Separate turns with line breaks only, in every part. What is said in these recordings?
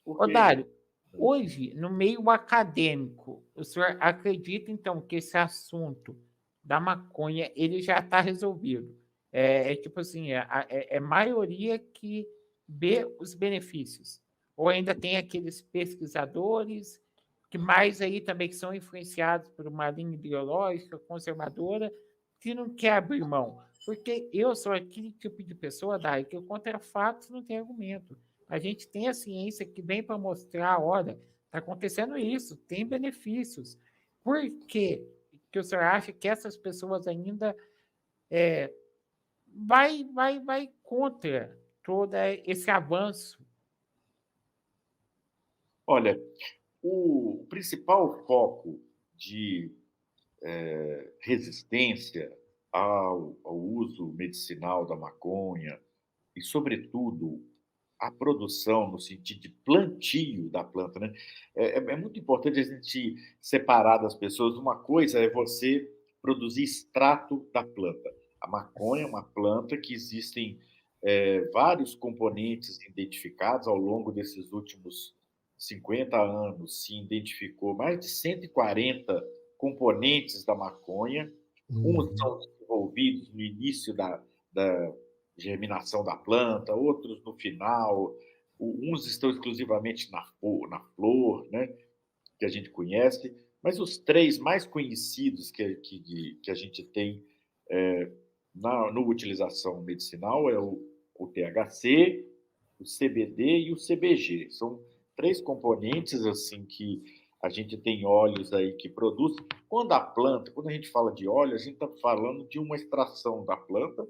Ô,
porque
Dário, hoje, no meio acadêmico, o senhor acredita, então, que esse assunto da maconha ele já está resolvido? Tipo assim, é maioria que vê os benefícios. Ou ainda tem aqueles pesquisadores que mais aí também que são influenciados por uma linha ideológica conservadora que não quer abrir mão. Porque eu sou aquele tipo de pessoa, Dário, que contra fatos não tem argumento. A gente tem a ciência que vem para mostrar, olha, está acontecendo isso, tem benefícios. Por quê que o senhor acha que essas pessoas ainda vai contra todo esse avanço?
olha, o principal foco de resistência ao uso medicinal da maconha e, sobretudo, a produção no sentido de plantio da planta, né? É muito importante a gente separar das pessoas. Uma coisa é você produzir extrato da planta. A maconha é uma planta que existem vários componentes identificados ao longo desses últimos 50 anos. Se identificou mais de 140 componentes da maconha. Uns
Uhum.
são desenvolvidos no início da germinação da planta, outros no final, uns estão exclusivamente na flor, né, que a gente conhece, mas os três mais conhecidos que a gente tem no utilização medicinal é o THC, o CBD e o CBG. São três componentes assim que a gente tem óleos aí que produzem. Quando a gente fala de óleo, a gente está falando de uma extração da planta.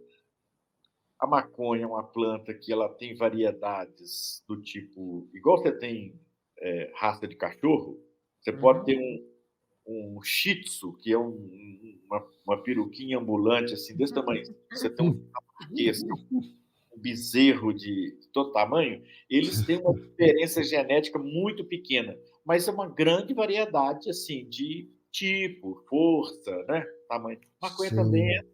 A maconha é uma planta que ela tem variedades do tipo, igual você tem raça de cachorro, você pode
Uhum.
ter um shih tzu, que é uma peruquinha ambulante, assim, desse tamanho. Você tem um dinamarquês, que é um bezerro de todo tamanho, eles têm uma diferença genética muito pequena, mas é uma grande variedade, assim, de tipo, força, né, tamanho. Maconha também
Sim.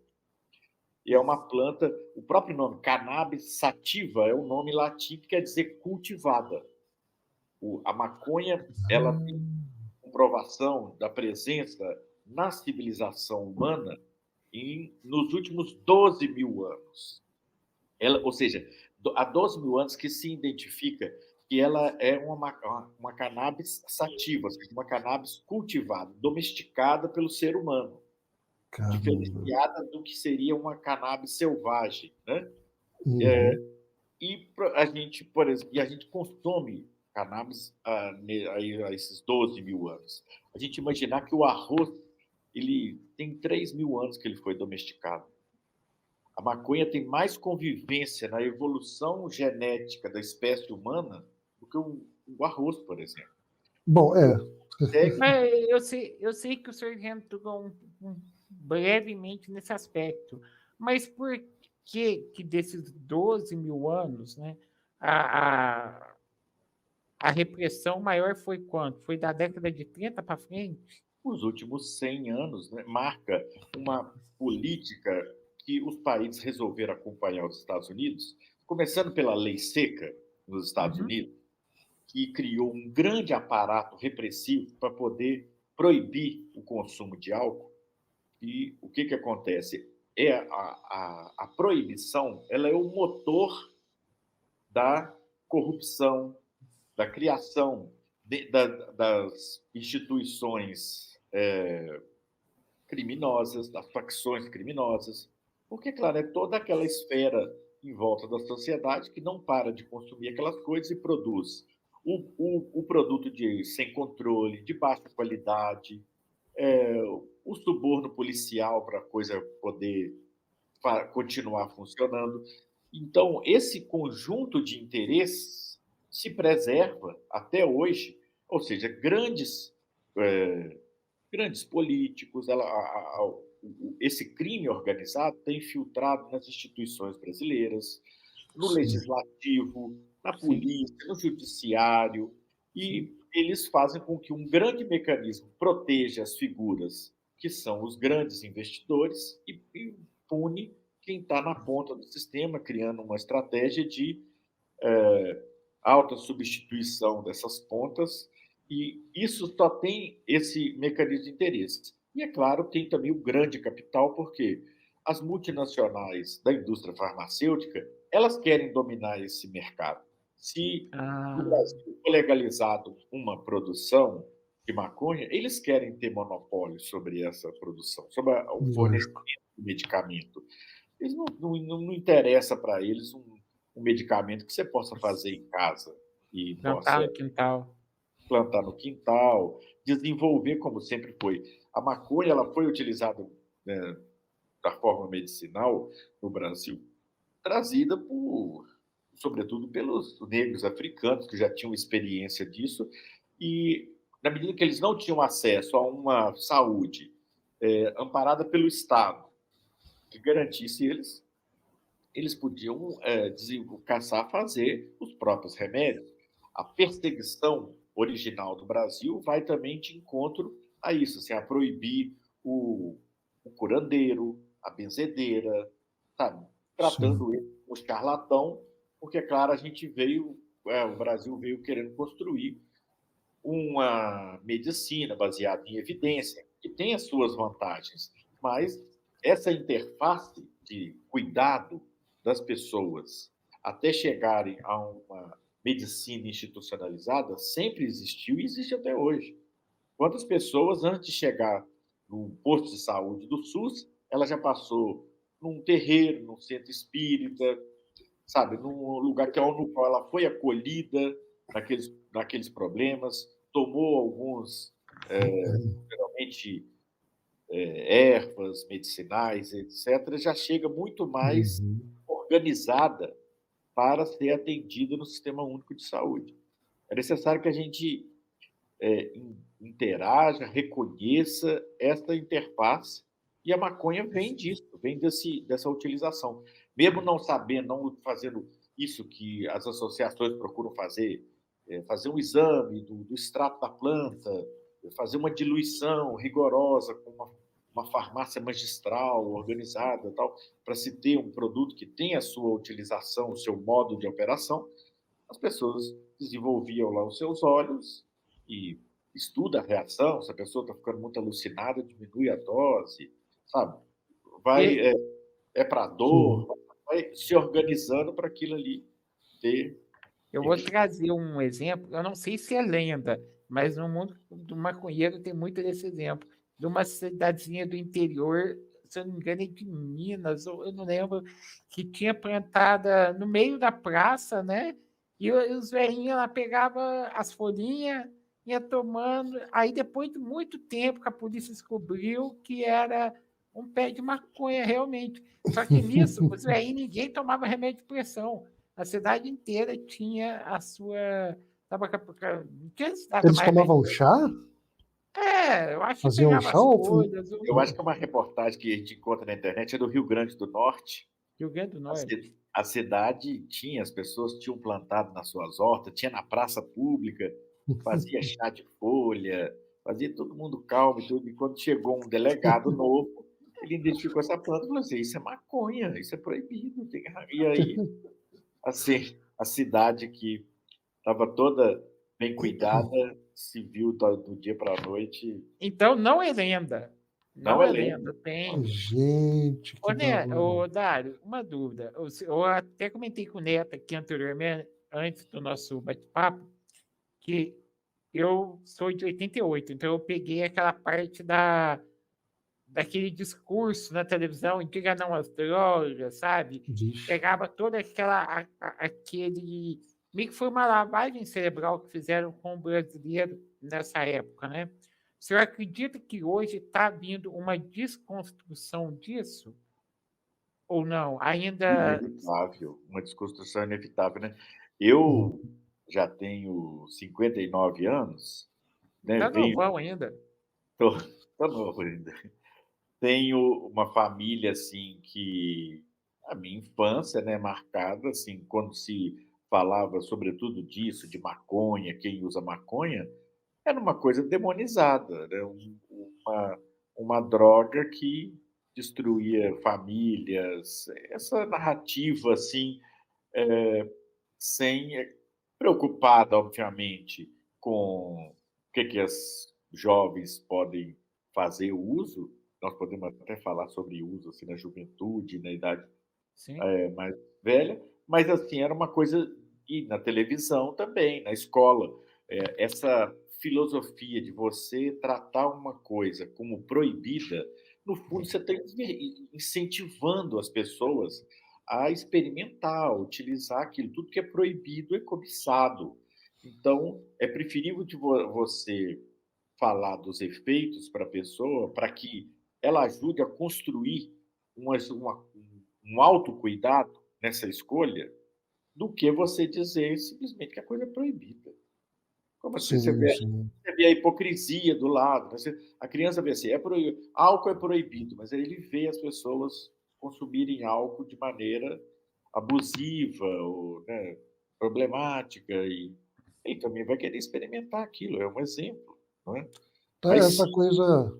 e é uma planta, o próprio nome, Cannabis sativa, é um nome latim que quer dizer cultivada. A maconha, ela tem comprovação da presença na civilização humana nos últimos 12 mil anos. Ou seja, há 12 mil anos que se identifica que ela é uma cannabis sativa, ou seja, uma cannabis cultivada, domesticada pelo ser humano,
Caramba.
diferenciada do que seria uma cannabis selvagem, né?
Uhum.
A gente, por exemplo, a gente consome cannabis há esses 12 mil anos. A gente imaginar que o arroz ele tem 3 mil anos que ele foi domesticado. A maconha tem mais convivência na evolução genética da espécie humana do que o arroz, por exemplo.
Bom,
Ele
é.
consegue.
Mas eu sei que o senhor já entrou brevemente nesse aspecto, mas por que desses 12 mil anos, né, a, a, a repressão maior foi quanto? Foi da década de 30 para frente?
Os últimos 100 anos, né, marca uma política que os países resolveram acompanhar os Estados Unidos, começando pela lei seca nos Estados
Uhum.
Unidos, que criou um grande aparato repressivo para poder proibir o consumo de álcool. E o que acontece? A proibição ela é o motor da corrupção, da criação das instituições criminosas, das facções criminosas, porque, claro, é toda aquela esfera em volta da sociedade que não para de consumir aquelas coisas e produz o produto sem controle, de baixa qualidade, o suborno policial para a coisa poder continuar funcionando. Então, esse conjunto de interesses se preserva até hoje, ou seja, grandes políticos, esse crime organizado tem infiltrado nas instituições brasileiras, no
Sim.
legislativo, na
Sim.
polícia, no judiciário,
Sim.
e eles fazem com que um grande mecanismo proteja as figuras que são os grandes investidores e pune quem está na ponta do sistema, criando uma estratégia de alta substituição dessas pontas, e isso só tem esse mecanismo de interesse. E, é claro, tem também o grande capital, porque as multinacionais da indústria farmacêutica, elas querem dominar esse mercado. Se no
Ah,
Brasil for legalizado uma produção de maconha, eles querem ter monopólio sobre essa produção, sobre o fornecimento
Lógico.
do medicamento. Eles não interessa para eles um medicamento que você possa fazer em casa e
plantar
possa
no quintal.
plantar no quintal, desenvolver como sempre foi. A maconha ela foi utilizada, né, da forma medicinal no Brasil, trazida sobretudo pelos negros africanos que já tinham experiência disso e na medida que eles não tinham acesso a uma saúde amparada pelo Estado que garantisse eles podiam caçar, fazer os próprios remédios. A perseguição original do Brasil vai também de encontro a isso, assim, a proibir o curandeiro, a benzedeira, sabe?
Sim.
Tratando ele como charlatão, porque, é claro, o Brasil veio querendo construir uma medicina baseada em evidência, que tem as suas vantagens, mas essa interface de cuidado das pessoas até chegarem a uma medicina institucionalizada sempre existiu e existe até hoje. Quantas pessoas, antes de chegar no posto de saúde do SUS, ela já passou num terreiro, num centro espírita, sabe, num lugar no qual ela foi acolhida naqueles problemas, tomou alguns, geralmente, ervas medicinais, etc., já chega muito mais
Uhum.
organizada para ser atendida no Sistema Único de Saúde. É necessário que a gente interaja, reconheça essa interface, e a maconha vem disso, vem dessa utilização. Mesmo não sabendo, não fazendo isso que as associações procuram fazer, fazer um exame do extrato da planta, fazer uma diluição rigorosa com uma farmácia magistral, organizada, tal, para se ter um produto que tenha a sua utilização, o seu modo de operação, as pessoas desenvolviam lá os seus olhos e estuda a reação, se a pessoa está ficando muito alucinada, diminui a dose, sabe? Vai,
E
para
Sim.
dor, vai se organizando para aquilo ali ter
eu vou
efeito.
trazer um exemplo, eu não sei se é lenda, mas no mundo do maconheiro tem muito desse exemplo, de uma cidadezinha do interior, se eu não me engano, é de Minas, ou eu não lembro, que tinha plantada no meio da praça, né? E os velhinhos lá pegavam as folhinhas, ia tomando. Aí, depois de muito tempo, que a polícia descobriu que era um pé de maconha, realmente. Só que nisso, os velhinhos, ninguém tomava remédio de pressão. A cidade inteira tinha a sua. Tava, não tinha cidade
Eles
mais remédio de
tomavam
pressão.
chá?
Eu acho que
Faziam
pegava
chá
as
ou...
folhas,
Eu acho
o
que é uma reportagem que a gente encontra na internet, é do Rio Grande do Norte.
Rio Grande do Norte.
A cidade tinha, as pessoas tinham plantado nas suas hortas, tinha na praça pública, fazia chá de folha, fazia todo mundo calmo e tudo. E quando chegou um delegado novo, ele identificou essa planta e falou assim: isso é maconha, isso é proibido. E aí, assim, a cidade que estava toda bem cuidada se viu do dia para a noite.
Então, não é lenda.
Não
Não
é
é
lenda,
lenda. Tem.
Gente,
Ô,
que da hora.
ô Dário, uma dúvida. Eu até comentei com o Neto aqui anteriormente, antes do nosso bate-papo, que eu sou de 88, então eu peguei aquela parte daquele discurso na televisão, diga não às drogas, sabe?
Vixe.
Pegava toda aquele. Meio que foi uma lavagem cerebral que fizeram com o brasileiro nessa época, né? O senhor acredita que hoje está vindo uma desconstrução disso? Ou não? Ainda.
inevitável, uma desconstrução inevitável, né?
Hum.
Eu já tenho 59 anos, né?
Está novão ainda?
Tô, tô novo ainda. Tenho uma família assim que a minha infância, né, marcada assim, quando se falava sobretudo disso, de maconha, quem usa maconha, era uma coisa demonizada, né? Uma droga que destruía famílias, essa narrativa assim, sem preocupada, obviamente, com o que as jovens podem fazer uso. Nós podemos até falar sobre uso assim, na juventude, na idade
Sim,
mais velha, mas assim, era uma coisa, e na televisão também, na escola, essa filosofia de você tratar uma coisa como proibida, no fundo você está incentivando as pessoas a experimentar, a utilizar aquilo. Tudo que é proibido é cobiçado. Então, é preferível de você falar dos efeitos para a pessoa, para que ela ajude a construir um autocuidado nessa escolha, do que você dizer simplesmente que a coisa é proibida. Como assim?
Sim, sim.
Você vê a hipocrisia do lado. A criança vê assim, álcool é proibido, mas aí ele vê as pessoas consumirem álcool de maneira abusiva ou, né, problemática, e ele também vai querer experimentar aquilo, é um exemplo. Não é?
Tá,
Mas
essa
sim,
coisa.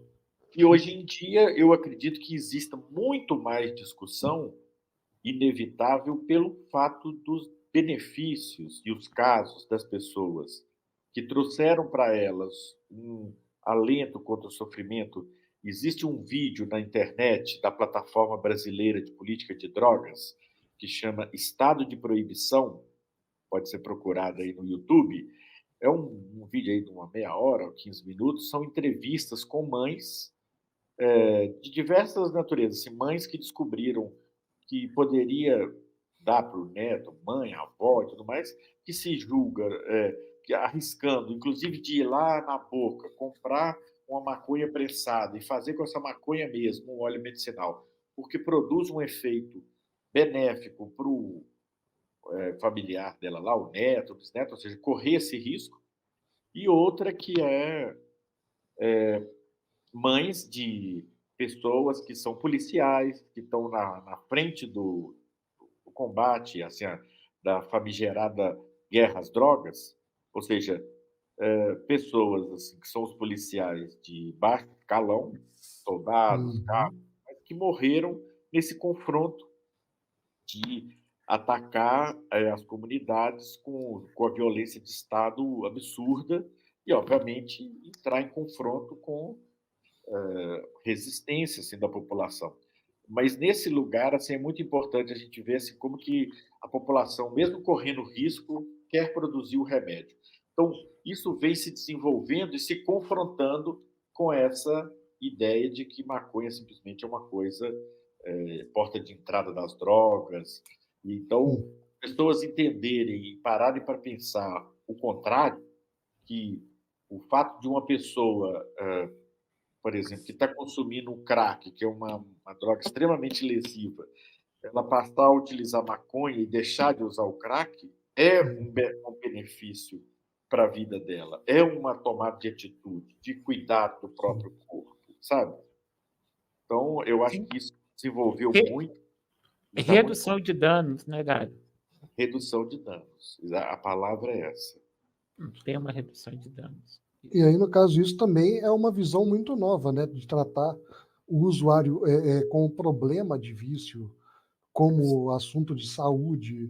e hoje em dia eu acredito que exista muito mais discussão inevitável pelo fato dos benefícios e os casos das pessoas que trouxeram para elas um alento contra o sofrimento. Existe um vídeo na internet da plataforma brasileira de política de drogas que chama Estado de Proibição, pode ser procurado aí no YouTube. É um vídeo aí de uma meia hora, 15 minutos, são entrevistas com mães de diversas naturezas, assim, mães que descobriram que poderia dar para o neto, mãe, avó e tudo mais, que se julga que arriscando, inclusive de ir lá na boca, comprar uma maconha prensada e fazer com essa maconha mesmo um óleo medicinal, porque produz um efeito benéfico para o familiar dela lá, o neto, o bisneto, ou seja, correr esse risco. E outra que é mães de pessoas que são policiais, que estão na frente do combate, assim, da famigerada guerra às drogas, ou seja, pessoas assim, que são os policiais de baixo escalão, soldados,
Uhum.
mas que morreram nesse confronto de atacar as comunidades com a violência de Estado absurda e, obviamente, entrar em confronto com resistência assim, da população. Mas nesse lugar assim, é muito importante a gente ver assim, como que a população, mesmo correndo risco, quer produzir o remédio. Então, isso vem se desenvolvendo e se confrontando com essa ideia de que maconha simplesmente é uma coisa, porta de entrada das drogas. Então,
Hum.
pessoas entenderem e pararem para pensar o contrário, que o fato de uma pessoa por exemplo, que está consumindo o crack, que é uma droga extremamente lesiva, ela passar a utilizar maconha e deixar de usar o crack é um benefício para a vida dela, é uma tomada de atitude, de cuidar do
Sim.
próprio corpo, sabe? Então, eu acho
sim.
que isso desenvolveu
Re-
muito e está muito
Redução de danos, né, Dário?
redução de danos. A palavra é essa.
Tem uma redução de danos.
E aí, no caso, isso também é uma visão muito nova, né, de tratar o usuário com o problema de vício como assunto de saúde,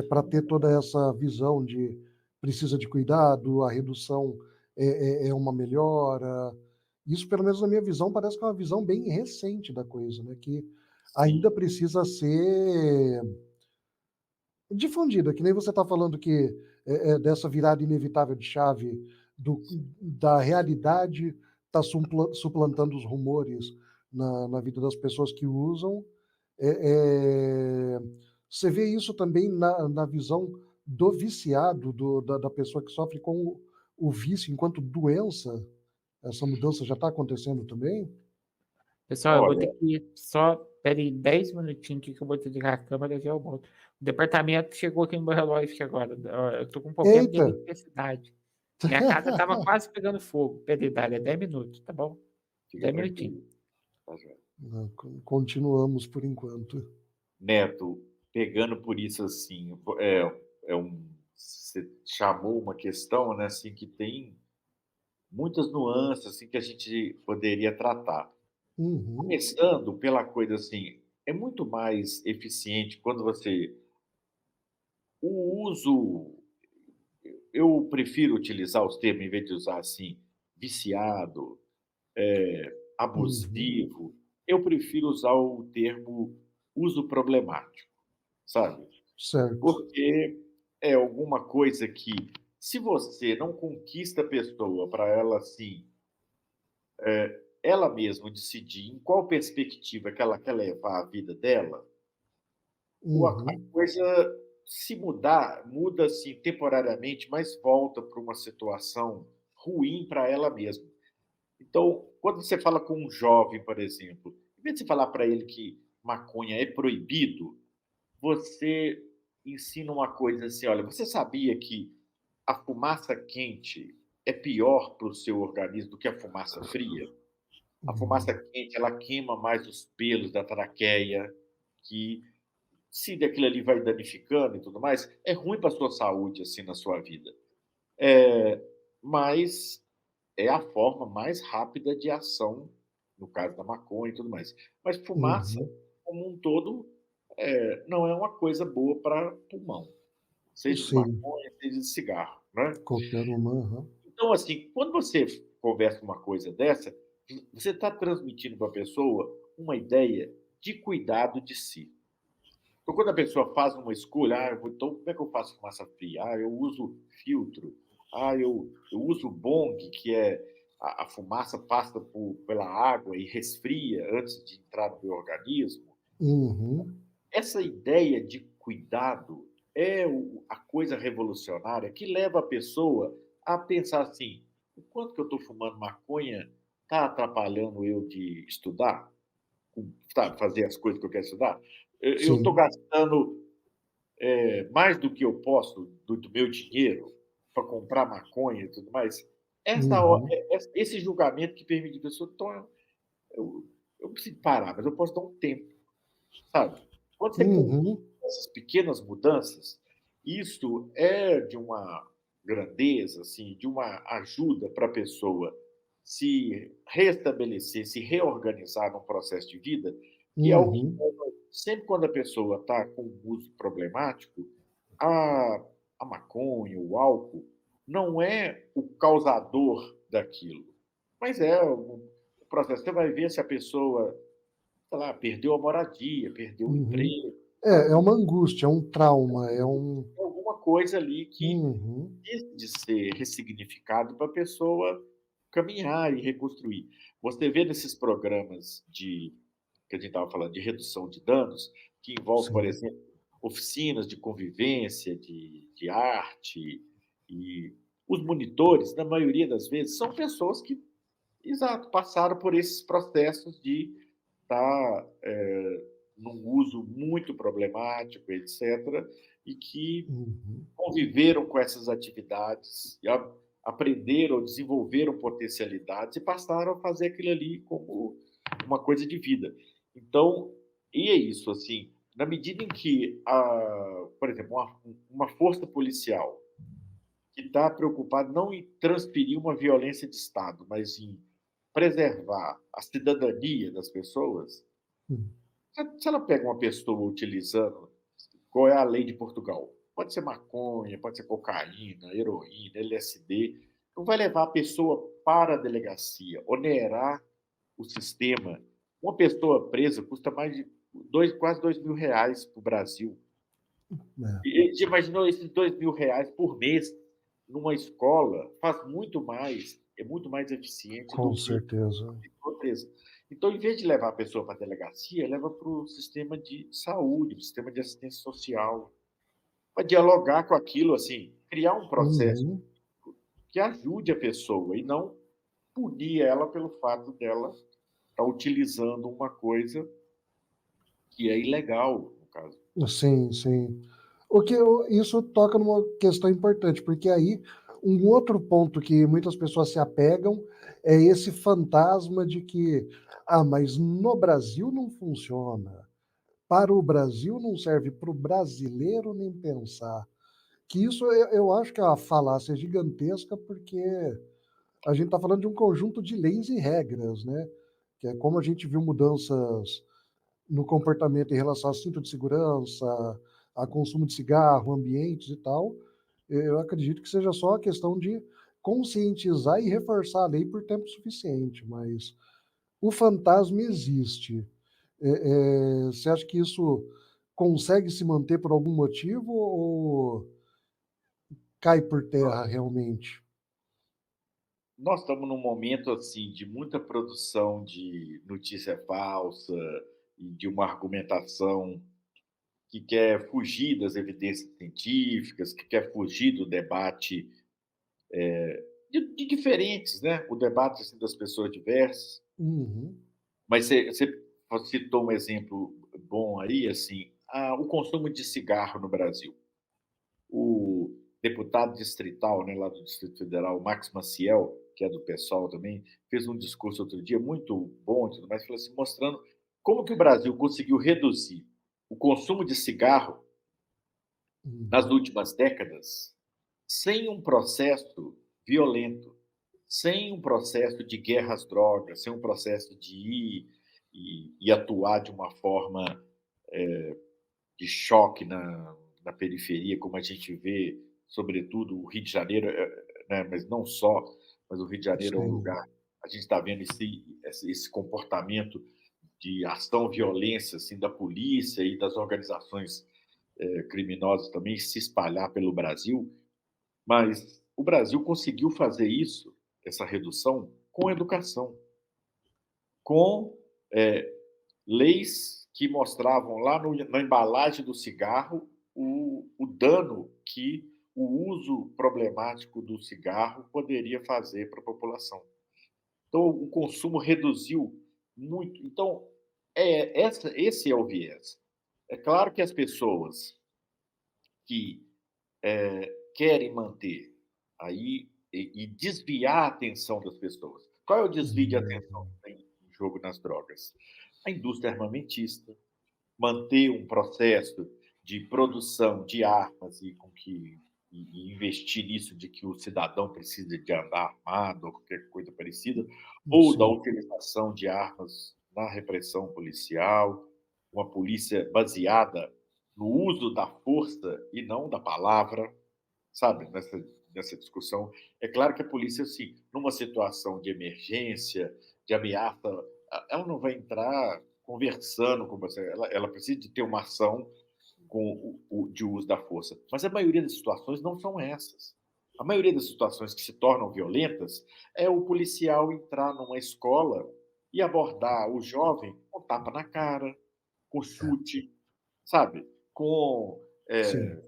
para ter toda essa visão de precisa de cuidado, a redução é uma melhora. Isso, pelo menos na minha visão, parece que é uma visão bem recente da coisa, né, que ainda
Sim,
precisa ser difundida, que nem você está falando que dessa virada inevitável de chave da realidade está suplantando os rumores na vida das pessoas que usam. É, é, você vê isso também na visão do viciado, da pessoa que sofre com o vício enquanto doença. Essa mudança já está acontecendo também?
Pessoal, eu vou ter
olha,
que só. Pera aí, 10 minutinhos aqui que eu vou desligar a câmera e já eu volto. O departamento chegou aqui no meu relógio aqui agora. Ó, eu tô com um problema de
Eita!
eletricidade. Minha casa estava quase pegando fogo. Pera aí, Dália, é 10 minutos, tá bom?
fica
10 minutinhos.
tranquilo. Tá joia.
Não, continuamos por enquanto.
Neto, pegando por isso assim, você chamou uma questão, né, assim, que tem muitas nuances assim que a gente poderia tratar.
Uhum.
Começando pela coisa assim, é muito mais eficiente quando você o uso eu prefiro utilizar os termos, em vez de usar assim, viciado,
Uhum.
abusivo, eu prefiro usar o termo uso problemático, sabe?
Certo.
Porque é alguma coisa que, se você não conquista a pessoa para ela assim, ela mesma decidir em qual perspectiva que ela quer levar a vida dela, a
Uhum.
coisa, se mudar, muda assim temporariamente, mas volta para uma situação ruim para ela mesma. Então, quando você fala com um jovem, por exemplo, em vez de você falar para ele que maconha é proibido, você ensina uma coisa assim: olha, você sabia que a fumaça quente é pior para o seu organismo do que a fumaça fria? A fumaça
Uhum.
quente, ela queima mais os pelos da traqueia, que, se daquilo ali vai danificando e tudo mais, é ruim para a sua saúde, assim, na sua vida. Mas é a forma mais rápida de ação, no caso da maconha e tudo mais. Mas fumaça,
Uhum.
como um todo, não é uma coisa boa para pulmão, seja de
Sim,
maconha, seja de cigarro, né?
qualquer uma. Aham.
Então, assim, quando você conversa uma coisa dessa, você está transmitindo para a pessoa uma ideia de cuidado de si. Então, quando a pessoa faz uma escolha, então como é que eu faço fumaça fria? Eu uso filtro. Eu uso bong, que é a fumaça passa pela água e resfria antes de entrar no meu organismo.
Uhum.
Essa ideia de cuidado é a coisa revolucionária que leva a pessoa a pensar assim: o quanto que eu estou fumando maconha está atrapalhando eu de estudar, sabe, fazer as coisas que eu quero estudar? Eu estou
Sim.
gastando mais do que eu posso do meu dinheiro para comprar maconha e tudo mais.
Uhum.
Esse julgamento que permite a pessoa, então, eu, eu preciso parar, mas eu posso dar um tempo, sabe? Quando você
Uhum.
essas pequenas mudanças, isso é de uma grandeza, assim, de uma ajuda para a pessoa se restabelecer, se reorganizar num processo de vida, que é o que
Uhum.
sempre quando a pessoa está com um uso problemático, a, a maconha, o álcool, não é o causador daquilo, mas é o processo. Você vai ver se a pessoa, sei lá, perdeu a moradia, perdeu o
Uhum.
emprego,
É
sabe?
uma angústia, é um trauma, é um.
Tem alguma coisa ali que
Uhum.
precisa de ser ressignificado para a pessoa caminhar e reconstruir. Você vê nesses programas que a gente estava falando, de redução de danos, que envolve, por
Sim.
exemplo, oficinas de convivência, de arte, e os monitores, na maioria das vezes, são pessoas que, exato, passaram por esses processos de estar num uso muito problemático, etc., e que
Uhum.
conviveram com essas atividades, e aprenderam, desenvolveram potencialidades e passaram a fazer aquilo ali como uma coisa de vida. Então, e é isso, assim, na medida em que, por exemplo, uma força policial que está preocupada não em transferir uma violência de Estado, mas em preservar a cidadania das pessoas,
Uhum.
se ela pega uma pessoa utilizando, qual é a lei de Portugal? Pode ser maconha, pode ser cocaína, heroína, LSD. Não vai levar a pessoa para a delegacia, onerar o sistema. Uma pessoa presa custa mais de quase R$ 2.000 para o Brasil.
É,
E você imaginou esses R$ 2.000 por mês numa escola? Faz muito mais, é muito mais eficiente
com
do que
certeza.
uma presa. Então, em vez de levar a pessoa para a delegacia, leva para o sistema de saúde, para o sistema de assistência social, para dialogar com aquilo, assim, criar um processo
Uhum.
que ajude a pessoa e não punir ela pelo fato dela estar utilizando uma coisa que é ilegal, no caso.
Sim, sim. Isso toca numa questão importante, porque aí um outro ponto que muitas pessoas se apegam é esse fantasma de que, mas no Brasil não funciona. Para o Brasil não serve, para o brasileiro nem pensar. Que isso eu acho que é uma falácia gigantesca, porque a gente está falando de um conjunto de leis e regras, né? Que é como a gente viu mudanças no comportamento em relação a cinto de segurança, a consumo de cigarro, ambientes e tal. Eu acredito que seja só a questão de conscientizar e reforçar a lei por tempo suficiente, mas o fantasma existe. Você acha que isso consegue se manter por algum motivo ou cai por terra realmente?
Nós estamos num momento assim de muita produção de notícia falsa e de uma argumentação que quer fugir das evidências científicas, que quer fugir do debate de diferentes, né? O debate assim, das pessoas diversas.
Uhum,
Mas você citou um exemplo bom aí, assim, o consumo de cigarro no Brasil. O deputado distrital, né, lá do Distrito Federal, Max Maciel, que é do PSOL também, fez um discurso outro dia muito bom e tudo mais, falou assim, mostrando como que o Brasil conseguiu reduzir o consumo de cigarro nas
uhum.
últimas décadas sem um processo violento, sem um processo de guerra às drogas, sem um processo de ir e atuar de uma forma de choque na periferia, como a gente vê, sobretudo o Rio de Janeiro, né, mas não só, mas o Rio de Janeiro é um
Sim,
lugar, a gente está vendo esse comportamento de ação, violência assim, da polícia e das organizações criminosas também se espalhar pelo Brasil, mas o Brasil conseguiu fazer isso, essa redução, com educação, com leis que mostravam lá na embalagem do cigarro o dano que o uso problemático do cigarro poderia fazer para a população. Então, o consumo reduziu muito. Então, esse é o viés. É claro que as pessoas que querem manter aí e desviar a atenção das pessoas. Qual é o desvio de atenção
uhum.
que tem em jogo nas drogas? A indústria armamentista, manter um processo de produção de armas e investir nisso de que o cidadão precisa de andar armado ou qualquer coisa parecida, ou da
Sim,
utilização de armas na repressão policial, uma polícia baseada no uso da força e não da palavra, sabe, nessa discussão. É claro que a polícia, assim, numa situação de emergência, de ameaça, ela não vai entrar conversando com você, ela precisa de ter uma ação de uso da força. Mas a maioria das situações não são essas. A maioria das situações que se tornam violentas é o policial entrar numa escola e abordar o jovem com tapa na cara, com
é,
chute, sabe? Com
sim.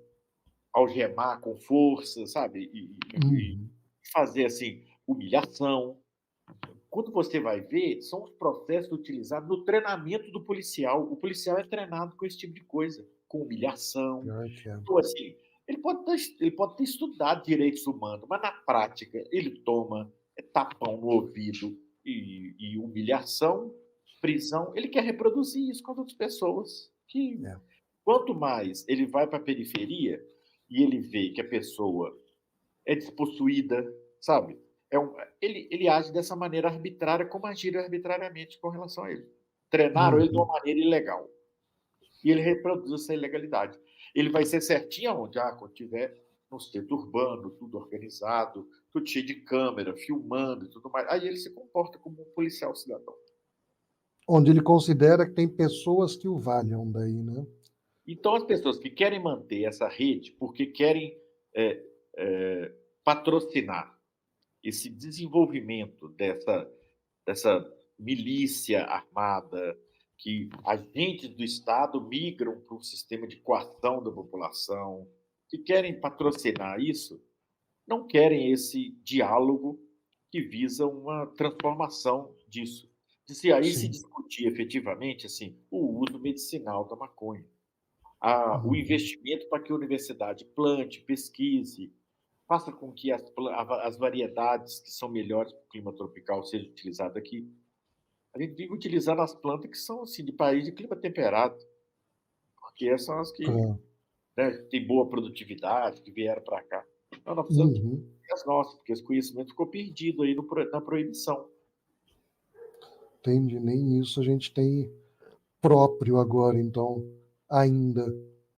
algemar com força, sabe? E
Uhum,
fazer assim, humilhação. Quando você vai ver, são os processos utilizados no treinamento do policial. O policial é treinado com esse tipo de coisa, com humilhação.
pior que é.
Então, assim, ele pode ter estudado direitos humanos, mas na prática ele toma tapão no ouvido e humilhação, prisão. Ele quer reproduzir isso com as outras pessoas. Que
É.
quanto mais ele vai para a periferia e ele vê que a pessoa é despossuída, sabe? Ele age dessa maneira arbitrária, como agiram arbitrariamente com relação a ele. Treinaram ele de uma
Uhum.
maneira ilegal. E ele reproduz essa ilegalidade. Ele vai ser certinho aonde? Quando tiver no centro urbano, tudo organizado, tudo cheio de câmera, filmando e tudo mais. Aí ele se comporta como um policial cidadão.
Onde ele considera que tem pessoas que o valham daí, né?
Então, as pessoas que querem manter essa rede porque querem é, patrocinar esse desenvolvimento dessa milícia armada, que agentes do Estado migram para um sistema de coação da população, que querem patrocinar isso, não querem esse diálogo que visa uma transformação disso. De se aí se
Sim.
discutir efetivamente assim, o uso medicinal da maconha, o
Uhum.
investimento para que a universidade plante, pesquise, faça com que as variedades que são melhores para o clima tropical sejam utilizadas aqui. A gente vive utilizando as plantas que são assim, de país de clima temperado, porque essas são as que,
É.
né, têm boa produtividade, que vieram para cá. Então, nós precisamos de
Uhum.
as nossas, porque esse conhecimento ficou perdido aí na proibição.
Entendi. Nem isso a gente tem próprio agora, então, ainda.